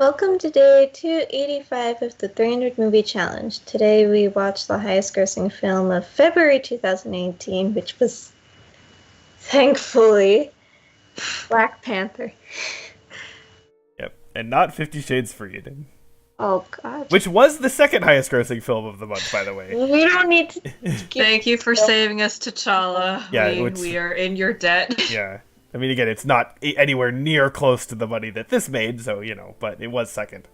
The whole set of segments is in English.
Welcome to day 285 of the 300 Movie Challenge. Today we watched the highest grossing film of February 2018, which was, thankfully, Black Panther. Yep, and not 50 Shades Freed. Oh, God. Which was the second highest grossing film of the month, by the way. We don't need to... Thank you for saving us, T'Challa. Yeah, we are in your debt. Yeah. I mean, again, it's not anywhere near close to the money that this made, so, but it was second.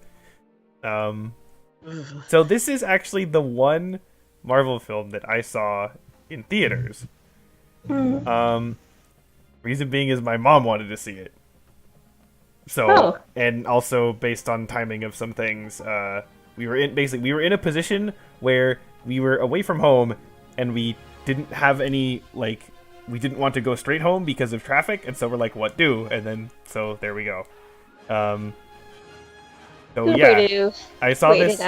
So this is actually the one Marvel film that I saw in theaters. Reason being is my mom wanted to see it. So, and also based on timing of some things, we were in a position where we were away from home and we didn't have any, we didn't want to go straight home because of traffic, and so we're like, what do? And then, so there we go. So yeah, I saw this.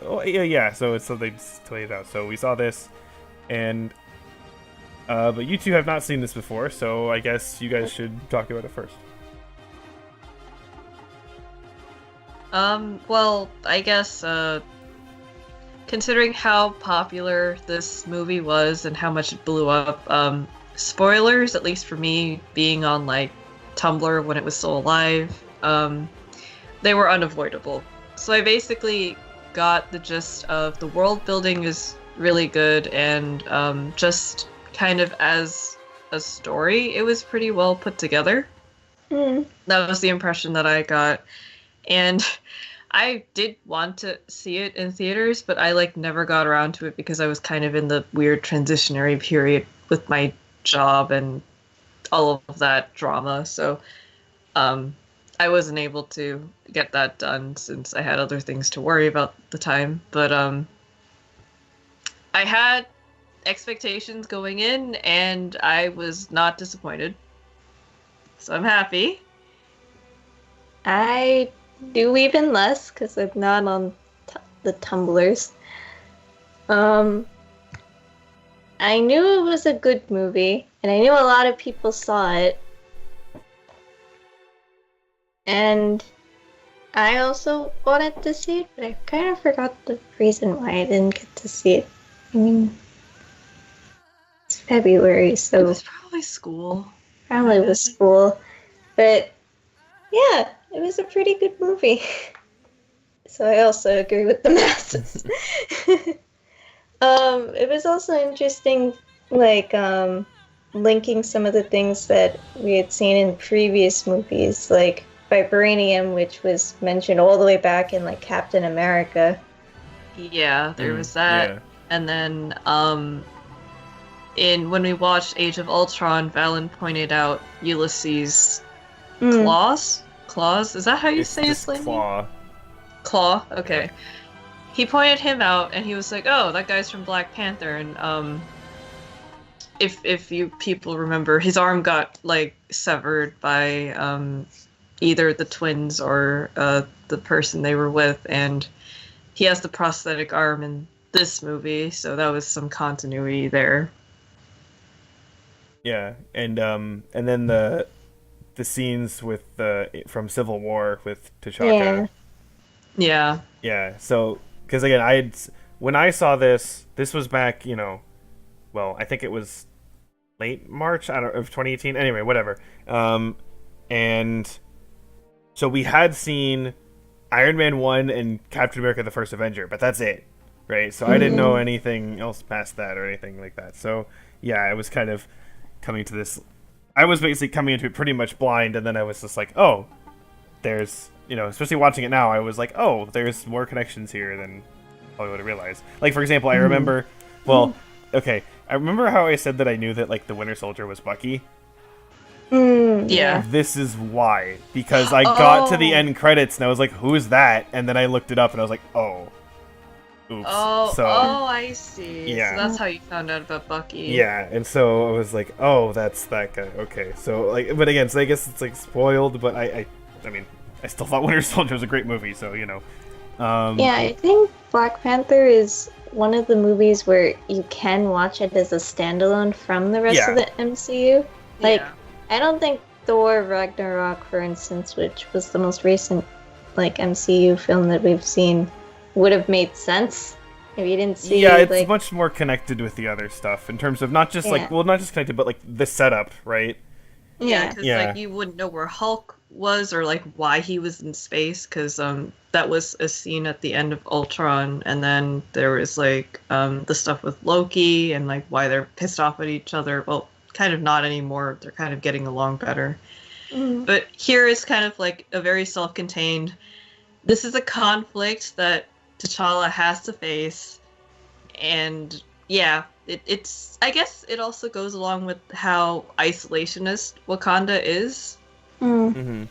Oh yeah. So they just played it out. So we saw this, and but you two have not seen this before, so I guess you guys should talk about it first. Well, I guess, considering how popular this movie was and how much it blew up, spoilers, at least for me, being on, Tumblr when it was still alive, they were unavoidable. So I basically got the gist of the world building is really good, and, just kind of as a story, it was pretty well put together. That was the impression that I got. And I did want to see it in theaters, but I never got around to it because I was kind of in the weird transitionary period with my job and all of that drama. So I wasn't able to get that done since I had other things to worry about at the time. But I had expectations going in, and I was not disappointed. So I'm happy. I do even less because I'm not on the Tumblrs. I knew it was a good movie, and I knew a lot of people saw it. And I also wanted to see it, but I kind of forgot the reason why I didn't get to see it. I mean, it's February, so... It was probably school. Probably was school. But, yeah, it was a pretty good movie. So I also agree with the masses. It was also interesting, linking some of the things that we had seen in previous movies, like vibranium, which was mentioned all the way back in, Captain America. Yeah, there was that. Yeah. And then, when we watched Age of Ultron, Valen pointed out Ulysses' claws? Claws? Is that how you say his name? Claw. Claw? Okay. Yeah. He pointed him out, and he was like, oh, that guy's from Black Panther, and, if you people remember, his arm got, severed by, either the twins or, the person they were with, and he has the prosthetic arm in this movie, so that was some continuity there. Yeah, and then the scenes with from Civil War with T'Chaka. Yeah. Yeah. So, because again, when I saw this was back, I think it was late March of 2018. Anyway, whatever. And so we had seen Iron Man 1 and Captain America: The First Avenger, but that's it, right? So I didn't know anything else past that or anything like that. So yeah, I was kind of coming to this. I was basically coming into it pretty much blind, and then I was just like, oh, there's, especially watching it now, I was like, oh, there's more connections here than I would have realized. For example, I remember, I remember how I said that I knew that, the Winter Soldier was Bucky? Yeah. This is why. Because I got to the end credits, and I was like, who's that? And then I looked it up, and I was like, oh. Oops. I see. Yeah. So that's how you found out about Bucky. Yeah, and so I was like, oh, that's that guy. Okay, so, but again, so I guess it's, spoiled, but I mean, I still thought Winter Soldier was a great movie, so, Yeah, I think Black Panther is one of the movies where you can watch it as a standalone from the rest of the MCU. I don't think Thor Ragnarok, for instance, which was the most recent like MCU film that we've seen would have made sense if you didn't see. Yeah, it's like, much more connected with the other stuff in terms of not just like, Yeah. well, not just connected, but like the setup, right? Yeah, because Yeah. like you wouldn't know where Hulk was or like why he was in space, because that was a scene at the end of Ultron, and then there was like the stuff with Loki and like why they're pissed off at each other. Well, kind of not anymore. They're kind of getting along better. Mm. But here is kind of like a very self-contained. This is a conflict that T'Challa has to face, and yeah, it's. I guess it also goes along with how isolationist Wakanda is, Mm. Mm-hmm.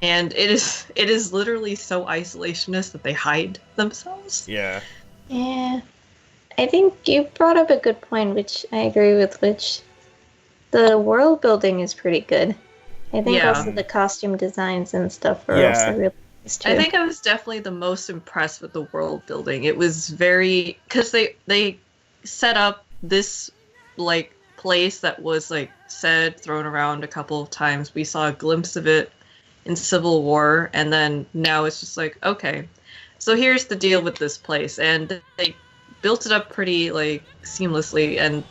and it is literally so isolationist that they hide themselves. Yeah. Yeah. I think you brought up a good point, which I agree with, which the world building is pretty good. I think Yeah. also the costume designs and stuff are Yeah. also really nice too. I think I was definitely the most impressed with the world building. It was very, because they set up this like place that was like said, thrown around a couple of times. We saw a glimpse of it in Civil War, and then now it's just like, okay, so here's the deal with this place, and they built it up pretty like seamlessly, and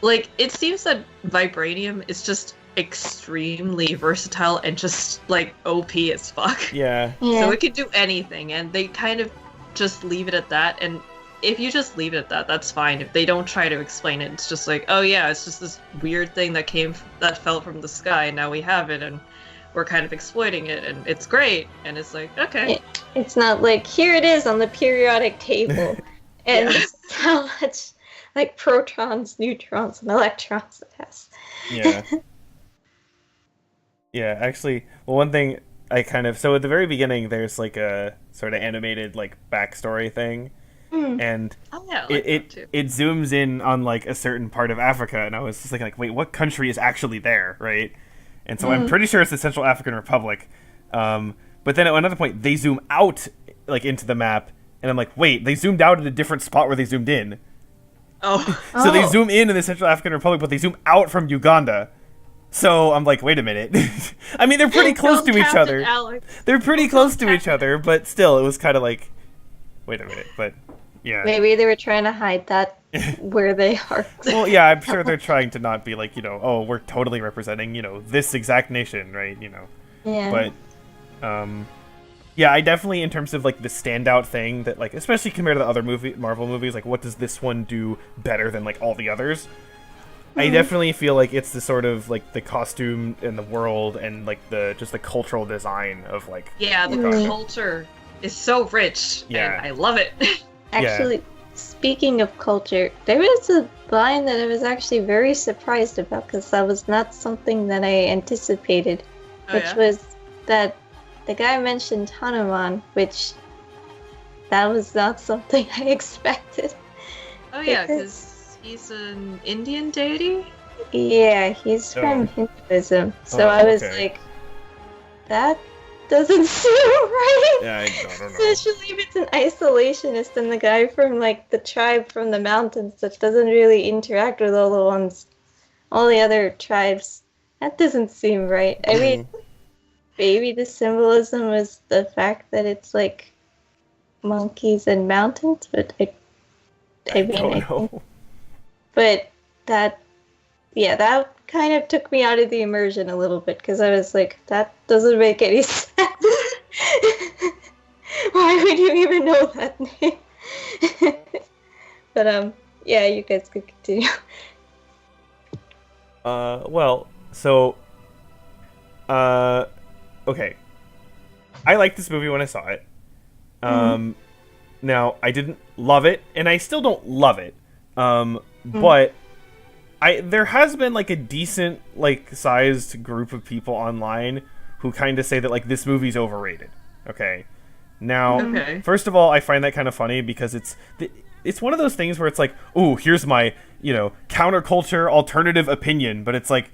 like it seems that vibranium is just extremely versatile and just like OP as fuck. Yeah. Yeah. So it could do anything, and they kind of just leave it at that. And if you just leave it at that, that's fine. If they don't try to explain it, it's just like, oh yeah, it's just this weird thing that fell from the sky, and now we have it, and we're kind of exploiting it, and it's great. And it's like, okay, It's not like, here it is on the periodic table, and Yeah. this is how much like protons, neutrons, and electrons it has. Yeah. Yeah, actually, well, one thing I kind of, so at the very beginning, there's like a sort of animated like backstory thing, Mm. and oh yeah, I like that it too. it zooms in on like a certain part of Africa, and I was just like, wait, what country is actually there, right? And so I'm pretty sure it's the Central African Republic, but then at another point they zoom out like into the map, and I'm like, wait, they zoomed out at a different spot where they zoomed in. Oh, So they Oh. zoom in the Central African Republic, but they zoom out from Uganda. So I'm like, wait a minute. I mean, they're pretty close to Don't each count it, other. Alex. They're pretty close to each other, but still, it was kind of like, wait a minute. But yeah. Maybe they were trying to hide that where they are. Well, yeah, I'm sure they're trying to not be like, oh, we're totally representing, this exact nation, right? Yeah. But, yeah, I definitely, in terms of like the standout thing that like, especially compared to the other Marvel movies, like what does this one do better than like all the others? I definitely feel like it's the sort of like the costume and the world and like just the cultural design of like Yeah, the Mm. culture is so rich, Yeah. and I love it. Actually, speaking of culture, there was a line that I was actually very surprised about because that was not something that I anticipated, Oh, which yeah? was that the guy mentioned Hanuman, which that was not something I expected. Oh yeah, Because- because he's an Indian deity. Yeah, he's from Oh. Hinduism, so Oh, I was okay. like, that doesn't seem right. Yeah, I don't know. Especially if it's an isolationist and the guy from like the tribe from the mountains that doesn't really interact with all the other tribes. That doesn't seem right. I mean, maybe the symbolism was the fact that it's like monkeys and mountains, but I mean, don't I know. think- but that kind of took me out of the immersion a little bit because I was like, that doesn't make any sense. Why would you even know that name? But yeah, you guys could continue. Well, so, okay. I liked this movie when I saw it. Now, I didn't love it, and I still don't love it. But there has been like a decent like sized group of people online who kind of say that like this movie's overrated. Okay. Now, Okay. first of all, I find that kind of funny because it's one of those things where it's like, "Ooh, here's my, counterculture alternative opinion," but it's like,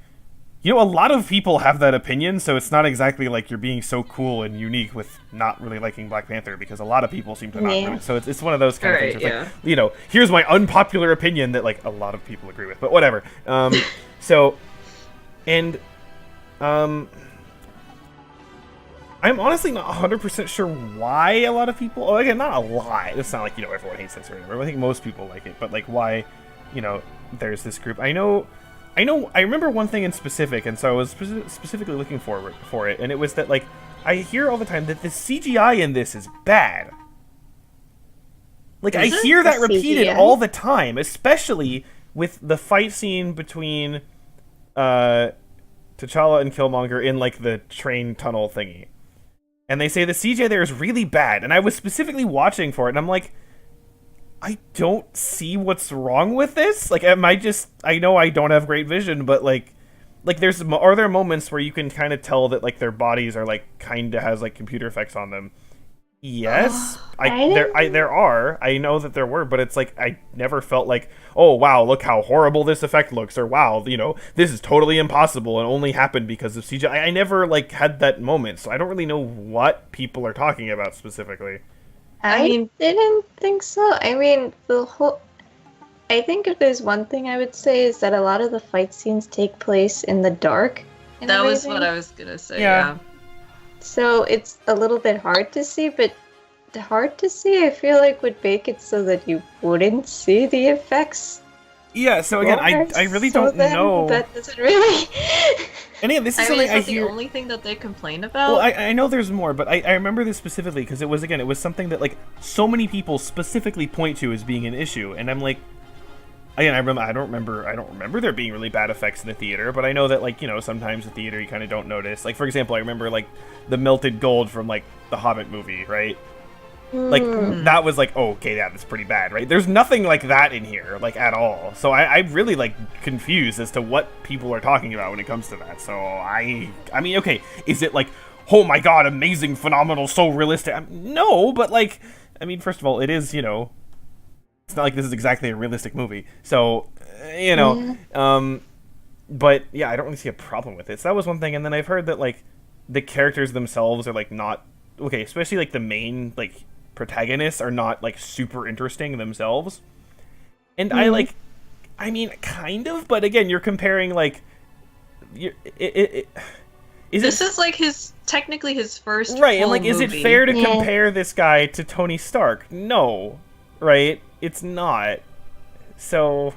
a lot of people have that opinion, so it's not exactly like you're being so cool and unique with not really liking Black Panther because a lot of people seem to not Yeah. do it. So it's one of those kind of Right, things where it's like, here's my unpopular opinion that like a lot of people agree with, but whatever. So, and I'm honestly not 100% sure why a lot of people... Oh, again, not a lot. It's not like, everyone hates this or whatever. I think most people like it. But, like, why, there's this group. I remember one thing in specific, and so I was specifically looking for it, and it was that, like, I hear all the time that the CGI in this is bad. Like, I hear that repeated all the time, especially with the fight scene between T'Challa and Killmonger in, like, the train tunnel thingy. And they say the CGI there is really bad. And I was specifically watching for it, and I'm like, I don't see what's wrong with this. Like, I know I don't have great vision, but, like are there moments where you can kind of tell that, like, their bodies are, like, kind of has, like, computer effects on them? Yes, there are. I know that there were, but it's like I never felt like, oh wow, look how horrible this effect looks, or wow, this is totally impossible and only happened because of CGI. I never like had that moment, so I don't really know what people are talking about specifically. I didn't think so. I mean, I think if there's one thing I would say is that a lot of the fight scenes take place in the dark. That was what I was gonna say. Yeah. So it's a little bit hard to see, but hard to see I feel like would make it so that you wouldn't see the effects. Yeah, so again, I really don't know. That doesn't really... And again, this is something I hear... the only thing that they complain about? Well, I know there's more, but I remember this specifically because it was something that, like, so many people specifically point to as being an issue, and I'm like... Again, I don't remember there being really bad effects in the theater, but I know that, like, sometimes the theater you kind of don't notice. Like, for example, I remember, like, the melted gold from, like, the Hobbit movie, right? Like, that was like, oh, okay, yeah, that's pretty bad, right? There's nothing like that in here, like, at all. So I'm really, like, confused as to what people are talking about when it comes to that. So I mean, okay, is it like, oh my god, amazing, phenomenal, so realistic? No, but, like, I mean, first of all, it is, it's not like this is exactly a realistic movie. So, but yeah, I don't really see a problem with it. So that was one thing. And then I've heard that, like, the characters themselves are, like, not, okay, especially, like, the main, like, protagonists are not, like, super interesting themselves. And I mean, kind of, but again, you're comparing, like, this is like technically his first right, and, like, movie. Is it fair to compare this guy to Tony Stark? No, right? It's not. So,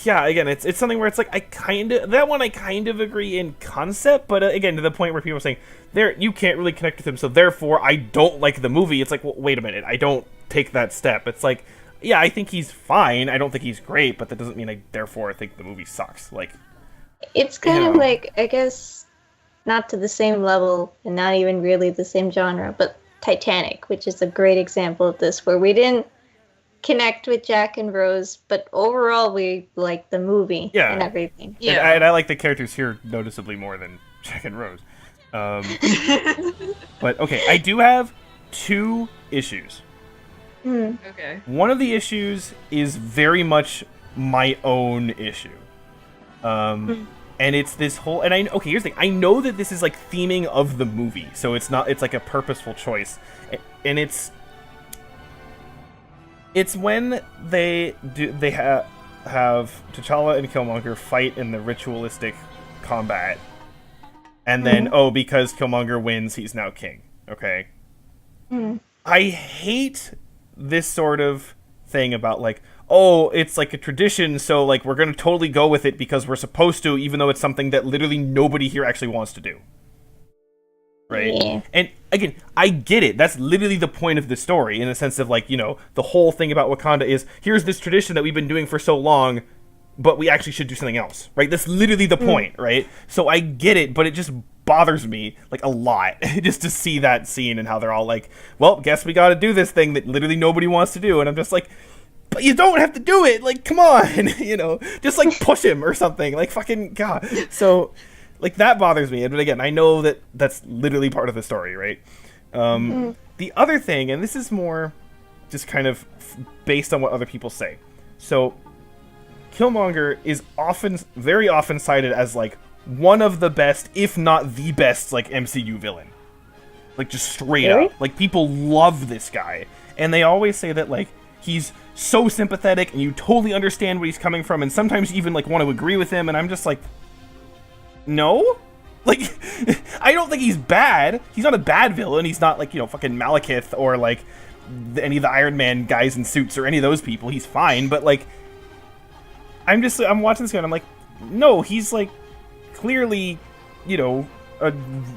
yeah, again, it's something where it's like, I kind of agree in concept, but again, to the point where people are saying, you can't really connect with him, so therefore I don't like the movie. It's like, well, wait a minute, I don't take that step. It's like, yeah, I think he's fine, I don't think he's great, but that doesn't mean I therefore think the movie sucks. Like, it's kind of like, I guess, not to the same level, and not even really the same genre, but Titanic, which is a great example of this, where we didn't connect with Jack and Rose, but overall we like the movie and everything. Yeah, and I like the characters here noticeably more than Jack and Rose. But okay, I do have 2 issues. Okay. One of the issues is very much my own issue. And it's this whole, and okay, here's the thing. I know that this is like theming of the movie, so it's like a purposeful choice, and it's when they have T'Challa and Killmonger fight in the ritualistic combat, and then because Killmonger wins, he's now king. Okay. I hate this sort of thing about, like, oh, it's like a tradition, so, like, we're gonna totally go with it because we're supposed to, even though it's something that literally nobody here actually wants to do. Right? Yeah. And, again, I get it. That's literally the point of the story, in the sense of, like, the whole thing about Wakanda is, here's this tradition that we've been doing for so long, but we actually should do something else. Right? That's literally the point, right? So I get it, but it just bothers me, like, a lot, just to see that scene and how they're all like, well, guess we gotta do this thing that literally nobody wants to do, and I'm just like, but you don't have to do it, like, come on, just, like, push him or something, like, fucking god. So, like, that bothers me, but again, I know that that's literally part of the story, right? The other thing, and this is more just kind of based on what other people say, so Killmonger is very often cited as, like, one of the best, if not the best, like, MCU villain. Like, just straight up. Like, people love this guy. And they always say that, like, he's so sympathetic and you totally understand where he's coming from, and sometimes you even, like, want to agree with him, and I'm just like, no? Like, I don't think he's bad. He's not a bad villain. He's not like, fucking Malekith or like any of the Iron Man guys in suits or any of those people. He's fine, but like, I'm watching this guy and I'm like, no, he's like clearly,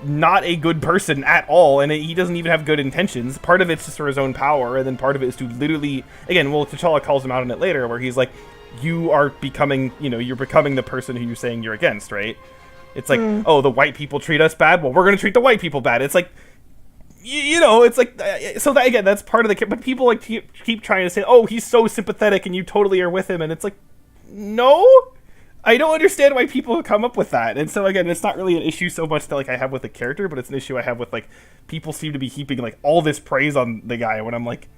not a good person at all, and he doesn't even have good intentions. Part of it's just for his own power, and then part of it is to literally, again, T'Challa calls him out on it later, where he's like, you are becoming, you're becoming the person who you're saying you're against, right? It's like, oh, the white people treat us bad, well, we're gonna treat the white people bad. It's like, it's like, so that, again, that's part of the, but people like keep trying to say, oh, he's so sympathetic and you totally are with him, and it's like, no, I don't understand why people come up with that. And so again, it's not really an issue so much that like I have with the character, but it's an issue I have with like people seem to be heaping like all this praise on the guy when I'm like,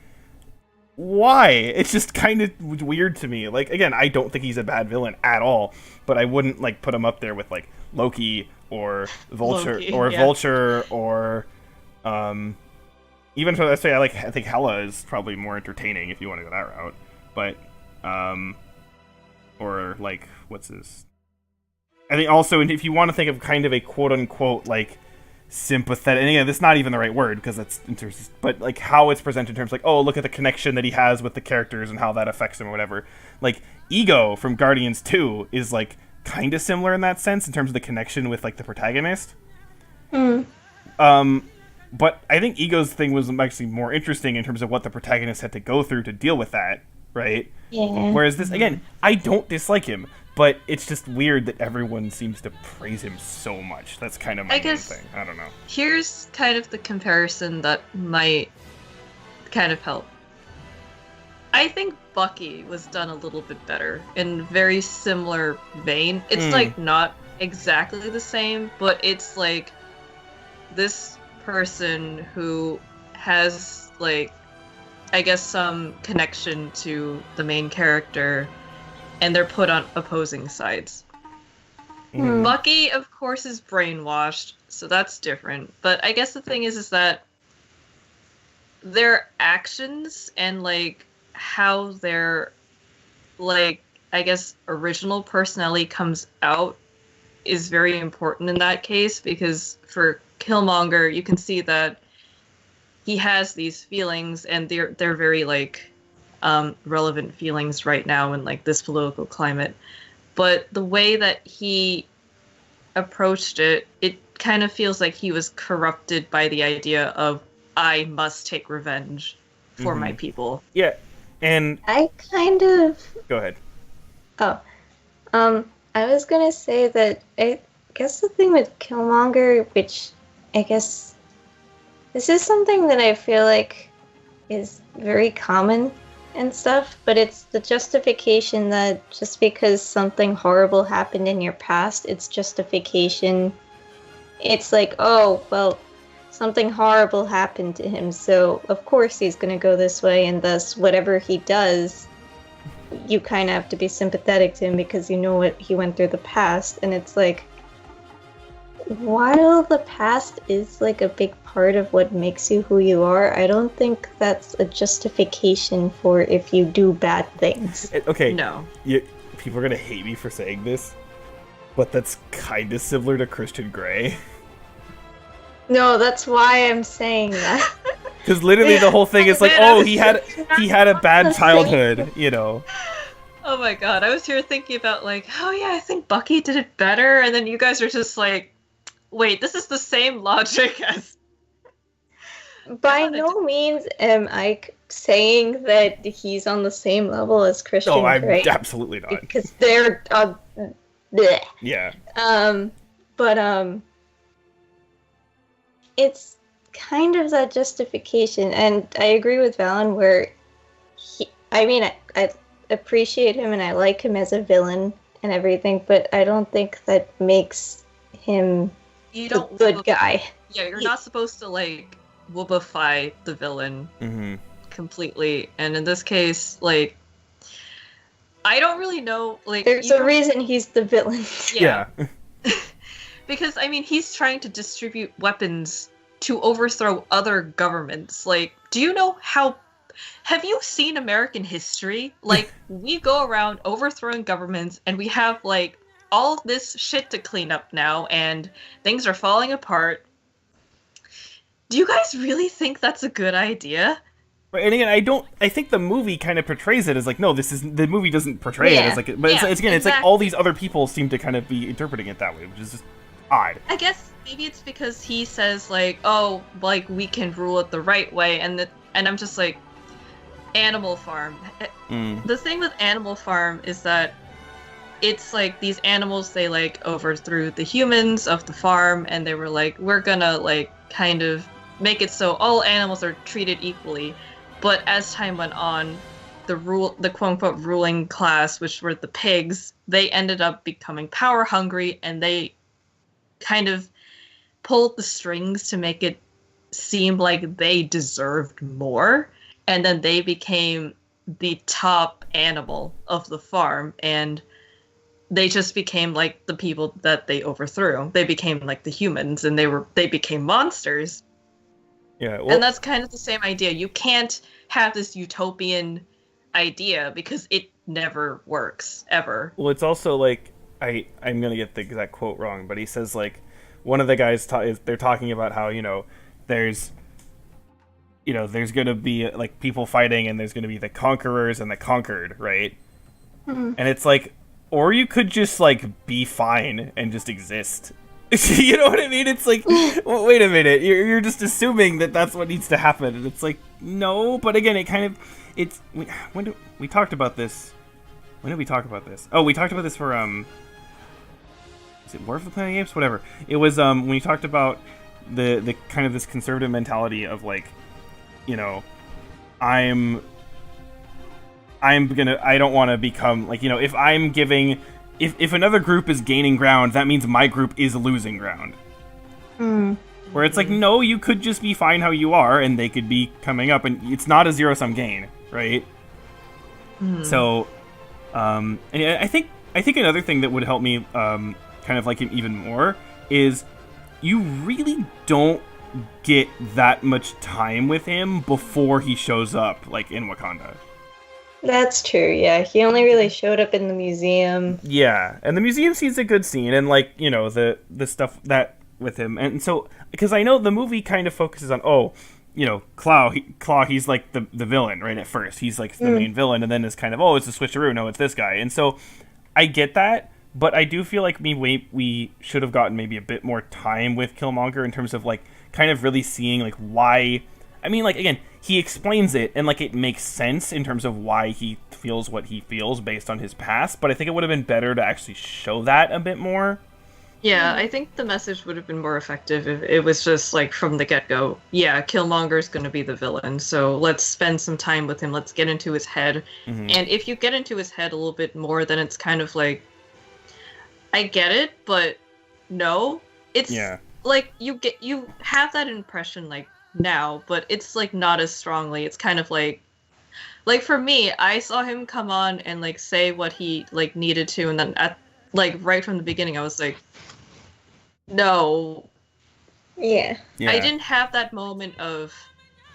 why? It's just kind of weird to me. Like, again, I don't think he's a bad villain at all, but I wouldn't like put him up there with like Loki or Vulture Vulture or even for let's say I think Hela is probably more entertaining if you want to go that route, but or like what's his? I think also if you want to think of kind of a quote unquote like sympathetic, and again, that's not even the right word because that's but like how it's presented in terms like, oh, look at the connection that he has with the characters and how that affects him or whatever. Like Ego from Guardians 2 is like kind of similar in that sense in terms of the connection with like the protagonist. But I think Ego's thing was actually more interesting in terms of what the protagonist had to go through to deal with that, right? Yeah. Whereas this, again, I don't dislike him, but it's just weird that everyone seems to praise him so much. That's kind of my main thing. I don't know. Here's kind of the comparison that might kind of help. I think Bucky was done a little bit better in very similar vein. It's like not exactly the same, but it's like this person who has like, I guess, some connection to the main character, and they're put on opposing sides. Bucky, of course, is brainwashed, so that's different. But I guess the thing is that their actions and like how their like, I guess, original personality comes out is very important in that case, because for Killmonger, you can see that he has these feelings, and they're very like relevant feelings right now in like this political climate. But the way that he approached it, it kind of feels like he was corrupted by the idea of, I must take revenge for my people. Yeah, and I kind of... Go ahead. I was gonna say that I guess the thing with Killmonger, which I guess this is something that I feel like is very common and stuff, but it's the justification that just because something horrible happened in your past, it's justification. It's like, oh, well, something horrible happened to him, so of course he's gonna go this way, and thus whatever he does, you kind of have to be sympathetic to him because you know what he went through the past. And it's like, while the past is like a big part of what makes you who you are, I don't think that's a justification for if you do bad things. Okay. No. People are gonna hate me for saying this, but that's kind of similar to Christian Grey. No, that's why I'm saying that. Because literally the whole thing is like, oh, he had a bad childhood, you know. Oh my god, I was here thinking about like, oh yeah, I think Bucky did it better, and then you guys are just like, wait, this is the same logic as... By no means am I saying that he's on the same level as Christian Grey. No, I'm absolutely not. Because they're... bleh. Yeah. But it's kind of that justification, and I agree with Valen where I appreciate him and I like him as a villain and everything, but I don't think that makes him a good guy. Yeah, you're not supposed to like woobify the villain completely, and in this case, like, I don't really know, like, there's a reason he's the villain. Yeah. Because, I mean, he's trying to distribute weapons to overthrow other governments. Like, do you know how... Have you seen American history? Like, we go around overthrowing governments, and we have, like, all this shit to clean up now, and things are falling apart. Do you guys really think that's a good idea? Right, and again, I think the movie kind of portrays it as like, no, the movie doesn't portray it as like, but it's again, it's like all these other people seem to kind of be interpreting it that way, which is just odd. I guess maybe it's because he says like, oh, like we can rule it the right way, and I'm just like, Animal Farm. The thing with Animal Farm is that it's like these animals, they like overthrew the humans of the farm, and they were like, we're gonna like kind of make it so all animals are treated equally. But as time went on, the quote-unquote ruling class, which were the pigs, they ended up becoming power hungry, and they kind of pulled the strings to make it seem like they deserved more. And then they became the top animal of the farm, and they just became like the people that they overthrew. They became like the humans, and they became monsters. Yeah, well, and that's kind of the same idea. You can't have this utopian idea because it never works, ever. Well, it's also like, I'm gonna get the exact quote wrong, but he says like, one of the guys they're talking about how, there's gonna be like people fighting, and there's gonna be the conquerors and the conquered, right? Mm-hmm. And it's like, or you could just like be fine and just exist. You know what I mean? It's like, well, wait a minute, you're just assuming that that's what needs to happen, and it's like, no. But again, when did we talked about this? When did we talk about this? Oh, we talked about this for is it War of the Planet of the Apes? Whatever. It was when we talked about the kind of this conservative mentality of like, I don't want to become like, if I'm giving. If another group is gaining ground, that means my group is losing ground. Where it's like, no, you could just be fine how you are, and they could be coming up, and it's not a zero-sum gain, right? So, and I think another thing that would help me kind of like him even more is you really don't get that much time with him before he shows up, like in Wakanda. That's true, yeah. He only really showed up in the museum. Yeah, and the museum scene's a good scene, and like, the stuff that with him. And so, because I know the movie kind of focuses on, Claw, he's like the villain, right, at first. He's like the main villain, and then it's kind of, it's a switcheroo, no, it's this guy. And so, I get that, but I do feel like we should have gotten maybe a bit more time with Killmonger in terms of, like, kind of really seeing, like, why... I mean, like, again, he explains it, and, like, it makes sense in terms of why he feels what he feels based on his past, but I think it would have been better to actually show that a bit more. Yeah, I think the message would have been more effective if it was just, like, from the get-go, yeah, Killmonger's gonna be the villain, so let's spend some time with him, let's get into his head. And if you get into his head a little bit more, then it's kind of like, I get it, but no. It's, like, you have that impression, like, now, but it's like not as strongly. It's kind of like for me, I saw him come on and like say what he like needed to, and then at like right from the beginning I was like, no. Yeah. I didn't have that moment of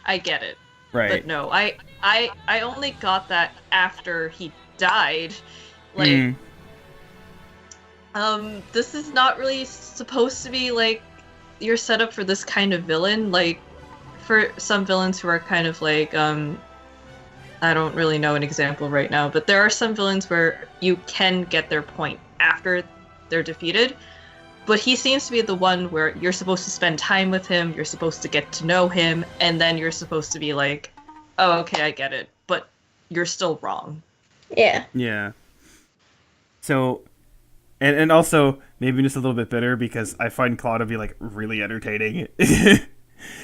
I get it. Right. But no, I only got that after he died. Like this is not really supposed to be like your setup for this kind of villain. Like for some villains who are kind of like, I don't really know an example right now, but there are some villains where you can get their point after they're defeated, but he seems to be the one where you're supposed to spend time with him, you're supposed to get to know him, and then you're supposed to be like, oh, okay, I get it, but you're still wrong. Yeah. Yeah. So, and also, maybe just a little bit bitter, because I find Claw to be, like, really entertaining.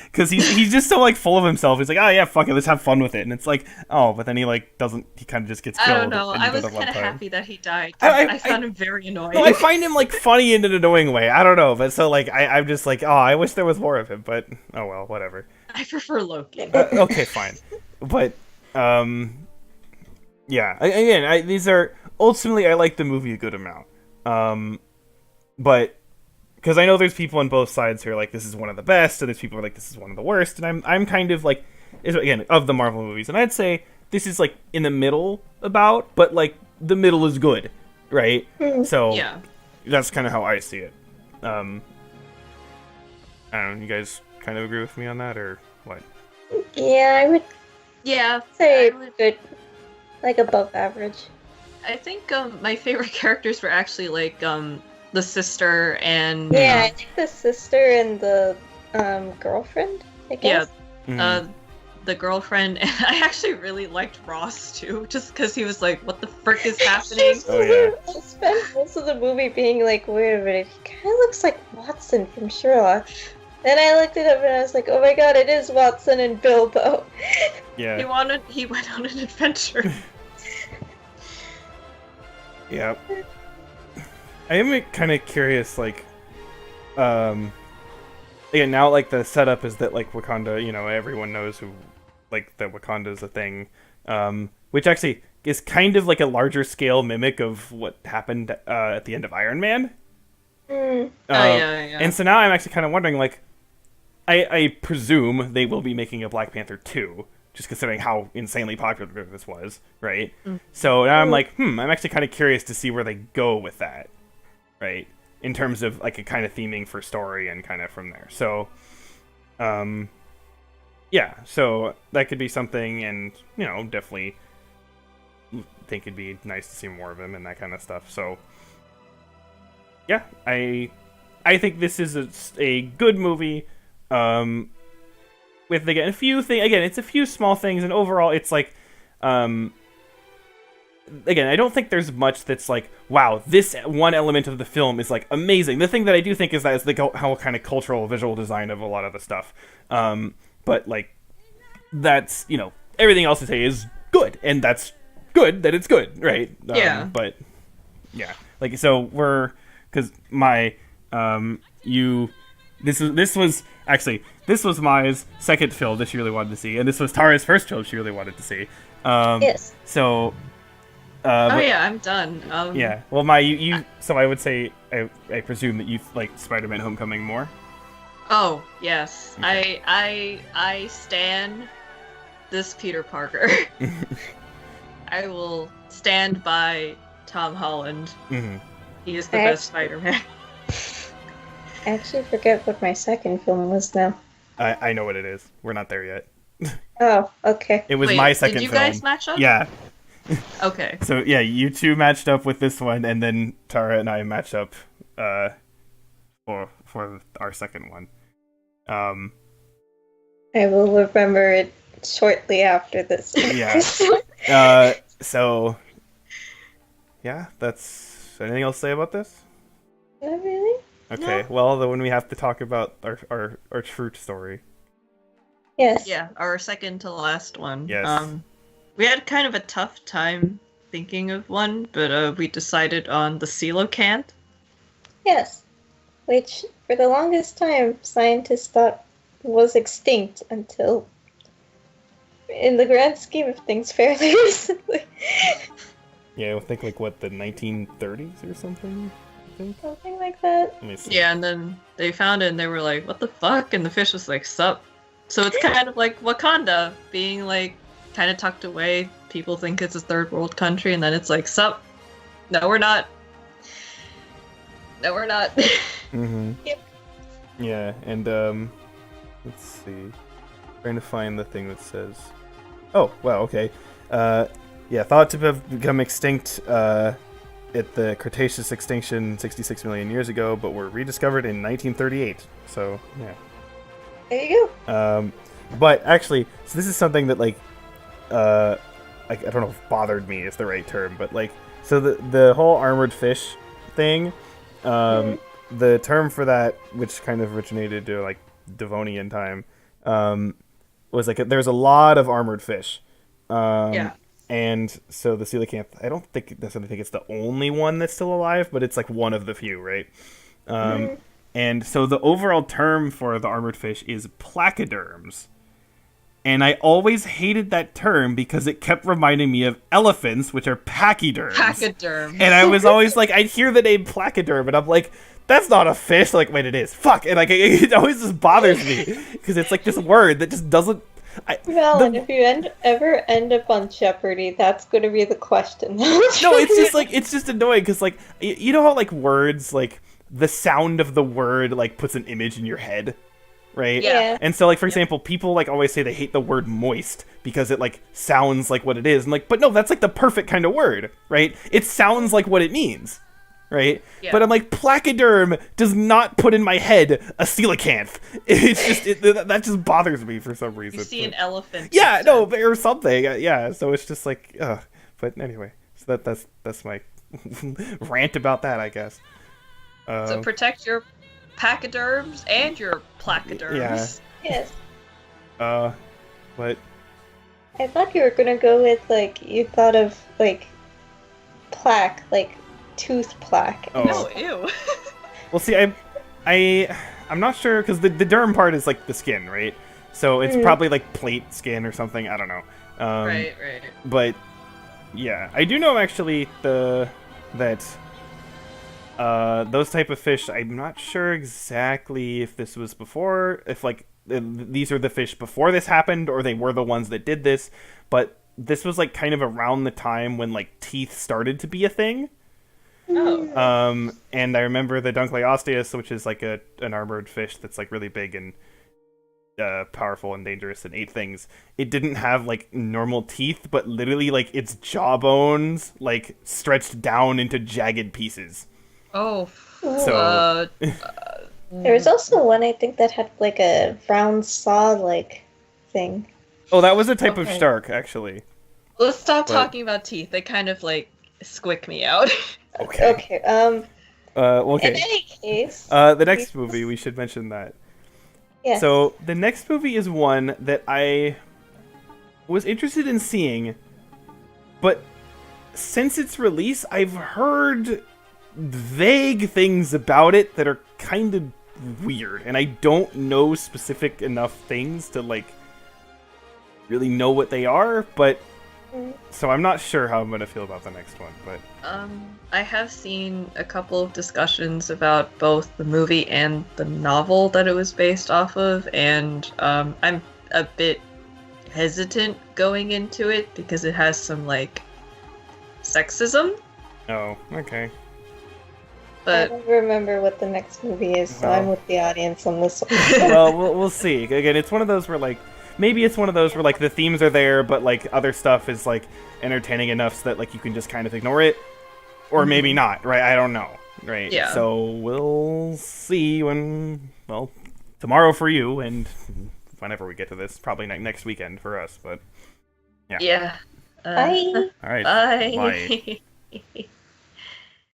Because he's just so, like, full of himself. He's like, oh, yeah, fuck it, let's have fun with it. And it's like, oh, but then he, like, doesn't, he kind of just gets killed. I don't know, I was kind of happy that he died. I found him very annoying. No, I find him, like, funny in an annoying way. I don't know, but so, like, I'm just like, oh, I wish there was more of him, but, oh, well, whatever. I prefer Loki. Okay, fine. But, yeah, again, these are, ultimately, I like the movie a good amount. But... because I know there's people on both sides who are like, this is one of the best, and there's people who are like, this is one of the worst, and I'm kind of like, again, of the Marvel movies, and I'd say this is like in the middle but like the middle is good, right? So Yeah. that's kind of how I see it. I don't know. You guys kind of agree with me on that, or what? Yeah, I would Yeah, say I would- good, like above average. I think my favorite characters were actually like the sister and Yeah, I think the sister and the girlfriend, I yeah, guess. Mhm. the girlfriend. And I actually really liked Ross too, just because he was like, "What the frick is happening?" Oh, yeah. I spent most of the movie being like, wait a minute, he kind of looks like Watson from Sherlock. Then I looked it up and I was like, oh my god, it is Watson and Bilbo. Yeah. He went on an adventure. Yeah. I am kind of curious, like, again, now, like, the setup is that, like, Wakanda, you know, everyone knows who, like, that Wakanda is a thing, which actually is kind of like a larger scale mimic of what happened at the end of Iron Man. Mm. Yeah. And so now I'm actually kind of wondering, like, I presume they will be making a Black Panther 2, just considering how insanely popular this was, right? Mm. So now I'm like, I'm actually kind of curious to see where they go with that, right? In terms of, like, a kind of theming for story and kind of from there. So, yeah, so that could be something, and, you know, definitely think it'd be nice to see more of him and that kind of stuff. So, yeah, I think this is a good movie. With, again, a few things. Again, it's a few small things, and overall, it's like, again, I don't think there's much that's like, wow, this one element of the film is like amazing. The thing that I do think is that is the how kind of cultural visual design of a lot of the stuff. But like, that's, you know, everything else to say is good, and that's good that it's good, right? Yeah. But yeah, like, so we're, because my this was actually, this was Maya's second film that she really wanted to see, and this was Tara's first film she really wanted to see. Yes. So. Oh yeah, I'm done. Yeah. Well, Maya, you. So I would say, I presume that you like Spider-Man: Homecoming more. Oh yes, Okay. I stan this Peter Parker. I will stand by Tom Holland. Mm-hmm. He is the best Spider-Man. I actually forget what my second film was now. I know what it is. We're not there yet. Oh, okay. It was Wait, my second did you film. guys match up? Yeah. Okay. So yeah, you two matched up with this one, and then Tara and I matched up for our second one. I will remember it shortly after this. Yeah. So yeah, that's anything else to say about this? Not really? Okay. No. Well, then when we have to talk about our true story. Yes. Yeah, our second to last one. Yes. We had kind of a tough time thinking of one, but we decided on the coelacanth. Yes. Which, for the longest time, scientists thought was extinct until, in the grand scheme of things, fairly recently. Yeah, I think like what, the 1930s or something. I think. Something like that. Let me see. Yeah, and then they found it and they were like, what the fuck? And the fish was like, sup. So it's kind of like Wakanda being like kind of tucked away. People think it's a third world country, and then it's like, sup. No, we're not. No, we're not. Mm-hmm. Yep. Yeah, and let's see. Trying to find the thing that says. Oh, wow, okay. Yeah, thought to have become extinct at the Cretaceous extinction 66 million years ago, but were rediscovered in 1938. So, yeah. There you go. But actually, so this is something that like I don't know if bothered me is the right term, but like, so the whole armored fish thing, the term for that, which kind of originated to like Devonian time, was like there's a lot of armored fish. Yeah. And so the coelacanth, I don't necessarily think it's the only one that's still alive, but it's like one of the few, right? And so the overall term for the armored fish is placoderms. And I always hated that term because it kept reminding me of elephants, which are pachyderms. Pachyderm. And I was always like, I'd hear the name placoderm, and I'm like, that's not a fish. Like, wait, it is. Fuck. And like, it always just bothers me because it's like this word that just doesn't. Valen, if you ever end up on Jeopardy, that's going to be the question. No, it's just like it's just annoying because like you know how like words like the sound of the word like puts an image in your head, right? Yeah. And so like for example, people like always say they hate the word moist because it like sounds like what it is, and like but no, that's like the perfect kind of word, right? It sounds like what it means. Right? Yeah. But I'm like, placoderm does not put in my head a coelacanth. It's just, that just bothers me for some reason. You see an elephant. Yeah, instead. no, or something. Yeah, so it's just like, but anyway, so that's my rant about that, I guess. So protect your pachyderms and your placoderms. Yeah. Yes. But I thought you were going to go with, like, you thought of, like, plaque, like, tooth plaque. Oh. No, ew. well, see, I'm not sure because the derm part is like the skin, right? So it's probably like plate skin or something. I don't know. Right. But yeah, I do know actually that those type of fish. I'm not sure exactly if this was before, if like these are the fish before this happened, or they were the ones that did this. But this was like kind of around the time when like teeth started to be a thing. Oh. And I remember the Dunkleosteus, which is like an armored fish that's like really big and powerful and dangerous and ate things. It didn't have like normal teeth, but literally like its jawbones like stretched down into jagged pieces. Oh. So There was also one, I think, that had, like, a round saw-like thing. oh, that was a type of Okay. shark, actually. Let's stop But- talking about teeth. They kind of like squick me out. Okay. Okay, Okay. in any case... The next movie, we should mention that. Yes. So, the next movie is one that I was interested in seeing, but since its release, I've heard vague things about it that are kind of weird, and I don't know specific enough things to, like, really know what they are, but... So I'm not sure how I'm going to feel about the next one, but... I have seen a couple of discussions about both the movie and the novel that it was based off of, and I'm a bit hesitant going into it because it has some, like, sexism, Oh, okay. I but don't remember what the next movie is, so I'm with the audience on this one. Well, we'll see. Again, it's one of those where, like, maybe it's one of those where, like, the themes are there, but, like, other stuff is, like, entertaining enough so that, like, you can just kind of ignore it. Or maybe not, right? I don't know, right? Yeah. So we'll see when, well, tomorrow for you, and whenever we get to this, probably next weekend for us, but... yeah. Bye! All right. Bye. Bye.